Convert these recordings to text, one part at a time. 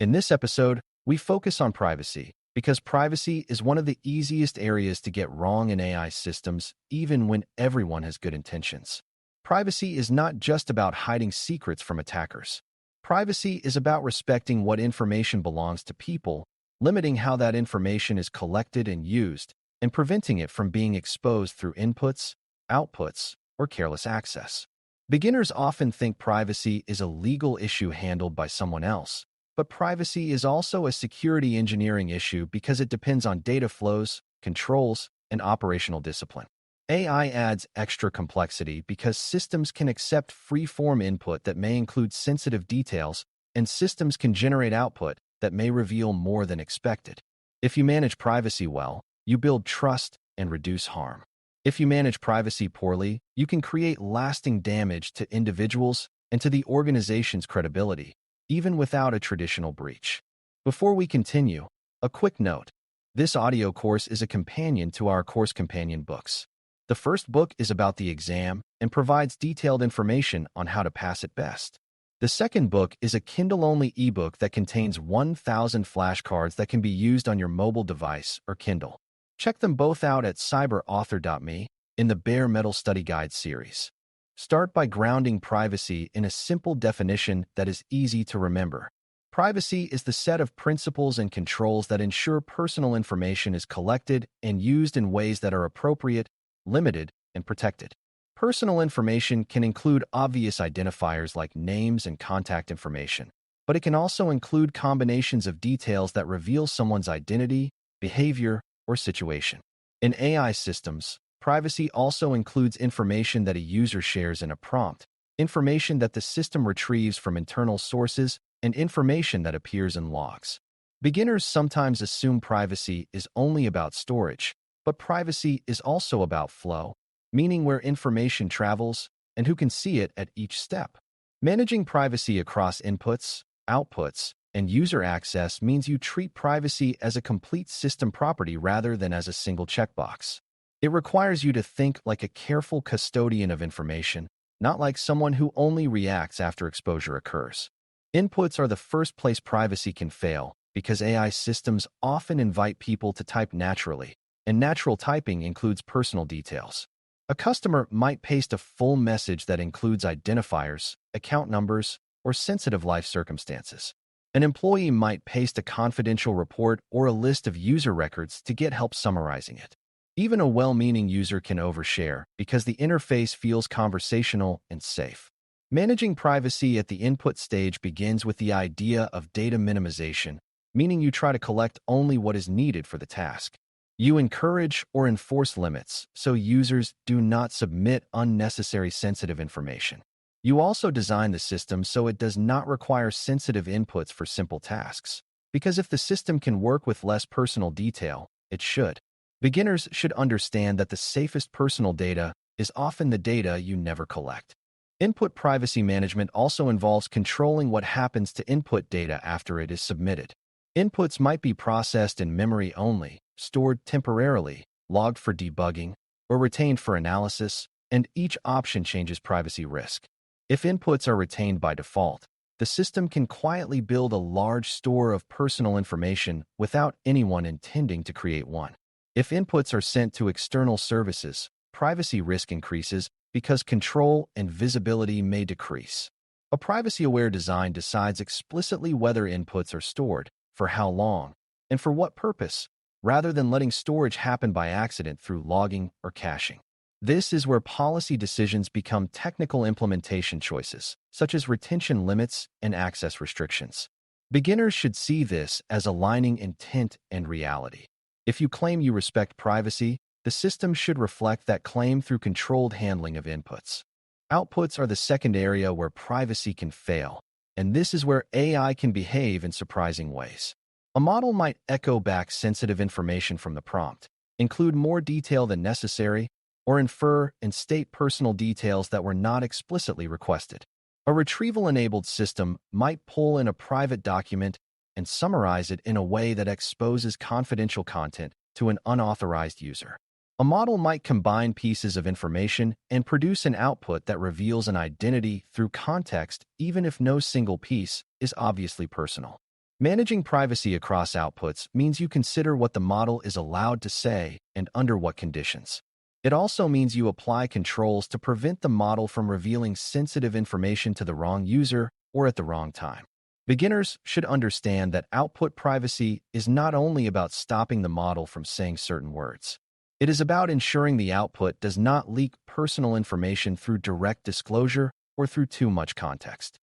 In this episode, we focus on privacy because privacy is one of the easiest areas to get wrong in AI systems, even when everyone has good intentions. Privacy is not just about hiding secrets from attackers. Privacy is about respecting what information belongs to people, limiting how that information is collected and used, and preventing it from being exposed through inputs, outputs, or careless access. Beginners often think privacy is a legal issue handled by someone else, but privacy is also a security engineering issue because it depends on data flows, controls, and operational discipline. AI adds extra complexity because systems can accept free-form input that may include sensitive details, and systems can generate output that may reveal more than expected. If you manage privacy well, you build trust and reduce harm. If you manage privacy poorly, you can create lasting damage to individuals and to the organization's credibility, even without a traditional breach. Before we continue, a quick note. This audio course is a companion to our course companion books. The first book is about the exam and provides detailed information on how to pass it best. The second book is a Kindle-only ebook that contains 1,000 flashcards that can be used on your mobile device or Kindle. Check them both out at cyber.author.me in the Bare Metal Study Guide series. Start by grounding privacy in a simple definition that is easy to remember. Privacy is the set of principles and controls that ensure personal information is collected and used in ways that are appropriate, limited, and protected. Personal information can include obvious identifiers like names and contact information, but it can also include combinations of details that reveal someone's identity, behavior, or situation. In AI systems, privacy also includes information that a user shares in a prompt, information that the system retrieves from internal sources, and information that appears in logs. Beginners sometimes assume privacy is only about storage, but privacy is also about flow, meaning where information travels and who can see it at each step. Managing privacy across inputs, outputs, and user access means you treat privacy as a complete system property rather than as a single checkbox. It requires you to think like a careful custodian of information, not like someone who only reacts after exposure occurs. Inputs are the first place privacy can fail because AI systems often invite people to type naturally, and natural typing includes personal details. A customer might paste a full message that includes identifiers, account numbers, or sensitive life circumstances. An employee might paste a confidential report or a list of user records to get help summarizing it. Even a well-meaning user can overshare because the interface feels conversational and safe. Managing privacy at the input stage begins with the idea of data minimization, meaning you try to collect only what is needed for the task. You encourage or enforce limits so users do not submit unnecessary sensitive information. You also design the system so it does not require sensitive inputs for simple tasks, because if the system can work with less personal detail, it should. Beginners should understand that the safest personal data is often the data you never collect. Input privacy management also involves controlling what happens to input data after it is submitted. Inputs might be processed in memory only, stored temporarily, logged for debugging, or retained for analysis, and each option changes privacy risk. If inputs are retained by default, the system can quietly build a large store of personal information without anyone intending to create one. If inputs are sent to external services, privacy risk increases because control and visibility may decrease. A privacy-aware design decides explicitly whether inputs are stored, for how long, and for what purpose, rather than letting storage happen by accident through logging or caching. This is where policy decisions become technical implementation choices, such as retention limits and access restrictions. Beginners should see this as aligning intent and reality. If you claim you respect privacy, the system should reflect that claim through controlled handling of inputs. Outputs are the second area where privacy can fail, and this is where AI can behave in surprising ways. A model might echo back sensitive information from the prompt, include more detail than necessary, or infer and state personal details that were not explicitly requested. A retrieval-enabled system might pull in a private document and summarize it in a way that exposes confidential content to an unauthorized user. A model might combine pieces of information and produce an output that reveals an identity through context even if no single piece is obviously personal. Managing privacy across outputs means you consider what the model is allowed to say and under what conditions. It also means you apply controls to prevent the model from revealing sensitive information to the wrong user or at the wrong time. Beginners should understand that output privacy is not only about stopping the model from saying certain words. It is about ensuring the output does not leak personal information through direct disclosure or through too much context.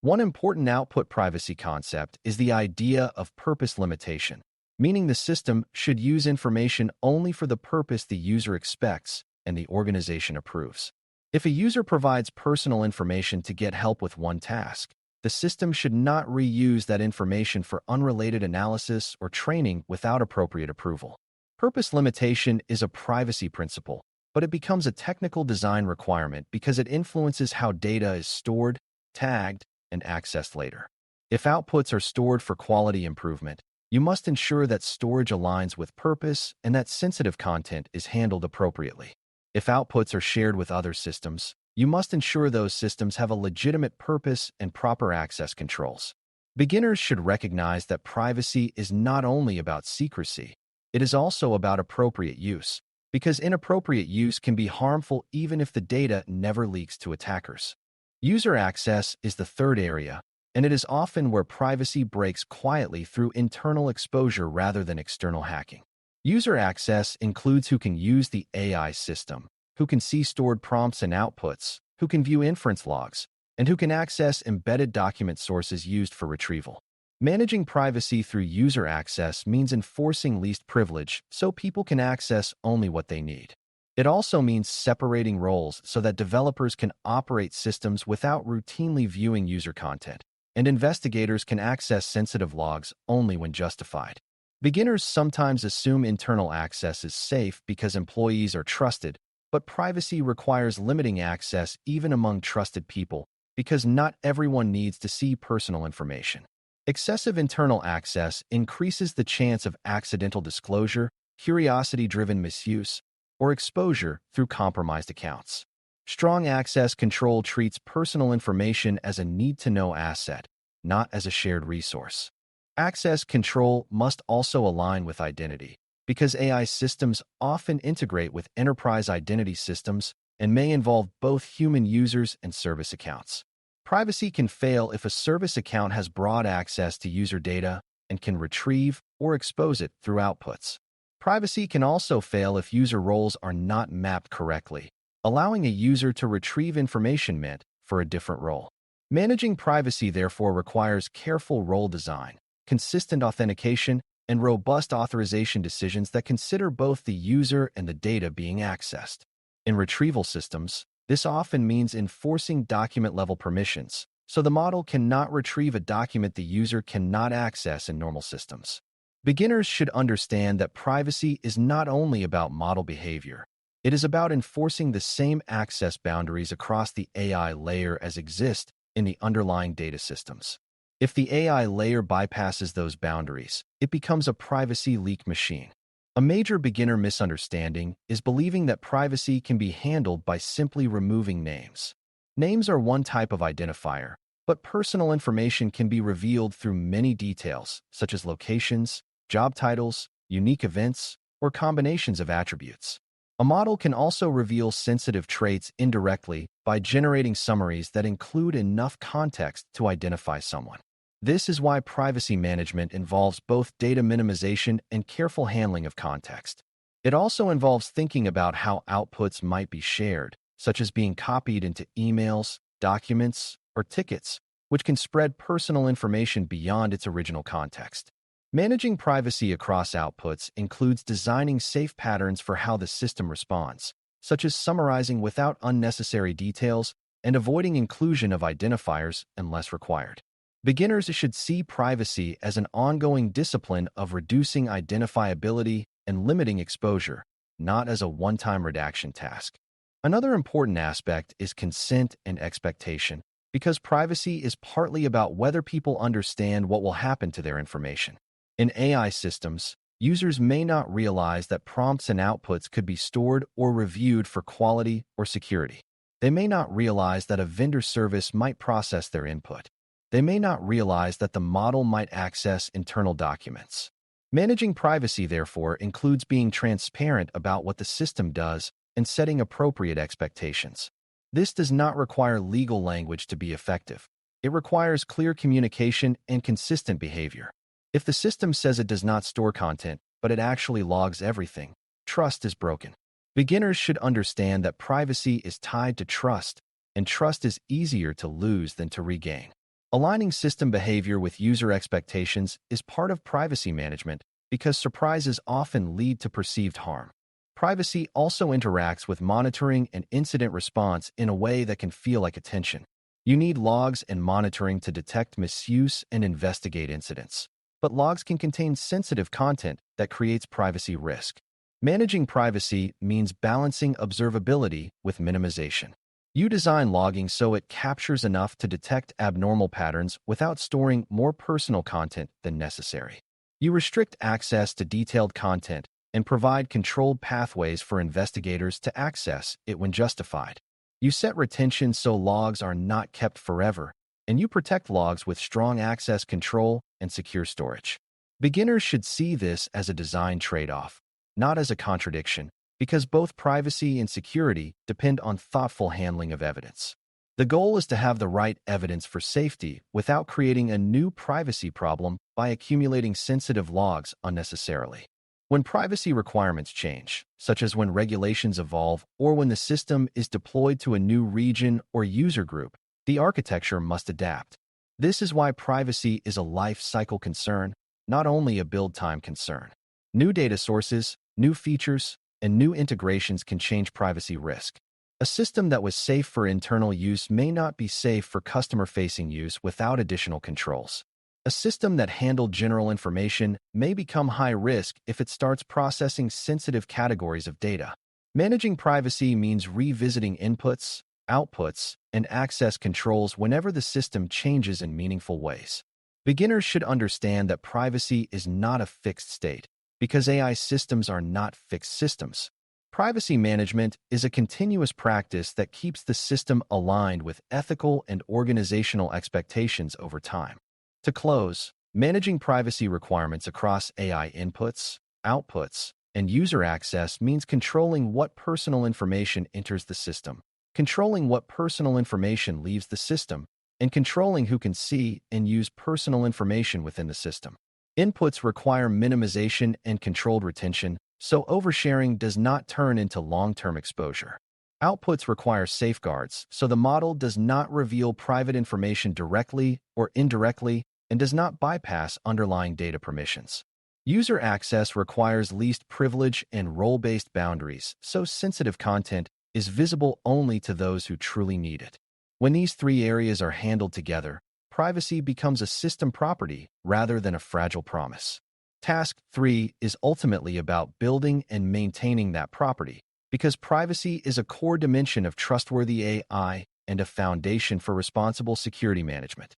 One important output privacy concept is the idea of purpose limitation, meaning the system should use information only for the purpose the user expects and the organization approves. If a user provides personal information to get help with one task, the system should not reuse that information for unrelated analysis or training without appropriate approval. Purpose limitation is a privacy principle, but it becomes a technical design requirement because it influences how data is stored, tagged, and accessed later. If outputs are stored for quality improvement, you must ensure that storage aligns with purpose and that sensitive content is handled appropriately. If outputs are shared with other systems, you must ensure those systems have a legitimate purpose and proper access controls. Beginners should recognize that privacy is not only about secrecy, it is also about appropriate use, because inappropriate use can be harmful even if the data never leaks to attackers. User access is the third area, and it is often where privacy breaks quietly through internal exposure rather than external hacking. User access includes who can use the AI system, who can see stored prompts and outputs, who can view inference logs, and who can access embedded document sources used for retrieval. Managing privacy through user access means enforcing least privilege so people can access only what they need. It also means separating roles so that developers can operate systems without routinely viewing user content, and investigators can access sensitive logs only when justified. Beginners sometimes assume internal access is safe because employees are trusted, but privacy requires limiting access even among trusted people because not everyone needs to see personal information. Excessive internal access increases the chance of accidental disclosure, curiosity-driven misuse, or exposure through compromised accounts. Strong access control treats personal information as a need-to-know asset, not as a shared resource. Access control must also align with identity, because AI systems often integrate with enterprise identity systems and may involve both human users and service accounts. Privacy can fail if a service account has broad access to user data and can retrieve or expose it through outputs. Privacy can also fail if user roles are not mapped correctly, allowing a user to retrieve information meant for a different role. Managing privacy therefore requires careful role design, consistent authentication, and robust authorization decisions that consider both the user and the data being accessed. In retrieval systems, this often means enforcing document-level permissions, so the model cannot retrieve a document the user cannot access in normal systems. Beginners should understand that privacy is not only about model behavior. It is about enforcing the same access boundaries across the AI layer as exist in the underlying data systems. If the AI layer bypasses those boundaries, it becomes a privacy leak machine. A major beginner misunderstanding is believing that privacy can be handled by simply removing names. Names are one type of identifier, but personal information can be revealed through many details, such as locations, job titles, unique events, or combinations of attributes. A model can also reveal sensitive traits indirectly by generating summaries that include enough context to identify someone. This is why privacy management involves both data minimization and careful handling of context. It also involves thinking about how outputs might be shared, such as being copied into emails, documents, or tickets, which can spread personal information beyond its original context. Managing privacy across outputs includes designing safe patterns for how the system responds, such as summarizing without unnecessary details and avoiding inclusion of identifiers unless required. Beginners should see privacy as an ongoing discipline of reducing identifiability and limiting exposure, not as a one-time redaction task. Another important aspect is consent and expectation, because privacy is partly about whether people understand what will happen to their information. In AI systems, users may not realize that prompts and outputs could be stored or reviewed for quality or security. They may not realize that a vendor service might process their input. They may not realize that the model might access internal documents. Managing privacy, therefore, includes being transparent about what the system does and setting appropriate expectations. This does not require legal language to be effective. It requires clear communication and consistent behavior. If the system says it does not store content, but it actually logs everything, trust is broken. Beginners should understand that privacy is tied to trust, and trust is easier to lose than to regain. Aligning system behavior with user expectations is part of privacy management because surprises often lead to perceived harm. Privacy also interacts with monitoring and incident response in a way that can feel like attention. You need logs and monitoring to detect misuse and investigate incidents. But logs can contain sensitive content that creates privacy risk. Managing privacy means balancing observability with minimization. You design logging so it captures enough to detect abnormal patterns without storing more personal content than necessary. You restrict access to detailed content and provide controlled pathways for investigators to access it when justified. You set retention so logs are not kept forever, and you protect logs with strong access control and secure storage. Beginners should see this as a design trade-off, not as a contradiction, because both privacy and security depend on thoughtful handling of evidence. The goal is to have the right evidence for safety without creating a new privacy problem by accumulating sensitive logs unnecessarily. When privacy requirements change, such as when regulations evolve or when the system is deployed to a new region or user group, the architecture must adapt. This is why privacy is a life cycle concern, not only a build time concern. New data sources, new features, and new integrations can change privacy risk. A system that was safe for internal use may not be safe for customer-facing use without additional controls. A system that handled general information may become high risk if it starts processing sensitive categories of data. Managing privacy means revisiting inputs, outputs, and access controls whenever the system changes in meaningful ways. Beginners should understand that privacy is not a fixed state, because AI systems are not fixed systems. Privacy management is a continuous practice that keeps the system aligned with ethical and organizational expectations over time. To close, managing privacy requirements across AI inputs, outputs, and user access means controlling what personal information enters the system, controlling what personal information leaves the system, and controlling who can see and use personal information within the system. Inputs require minimization and controlled retention, so oversharing does not turn into long-term exposure. Outputs require safeguards, so the model does not reveal private information directly or indirectly and does not bypass underlying data permissions. User access requires least privilege and role-based boundaries, so sensitive content is visible only to those who truly need it. When these three areas are handled together, privacy becomes a system property rather than a fragile promise. Task 3 is ultimately about building and maintaining that property, because privacy is a core dimension of trustworthy AI and a foundation for responsible security management.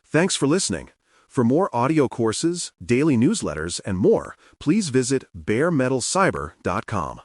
Thanks for listening. For more audio courses, daily newsletters, and more, please visit DailyCyber.News.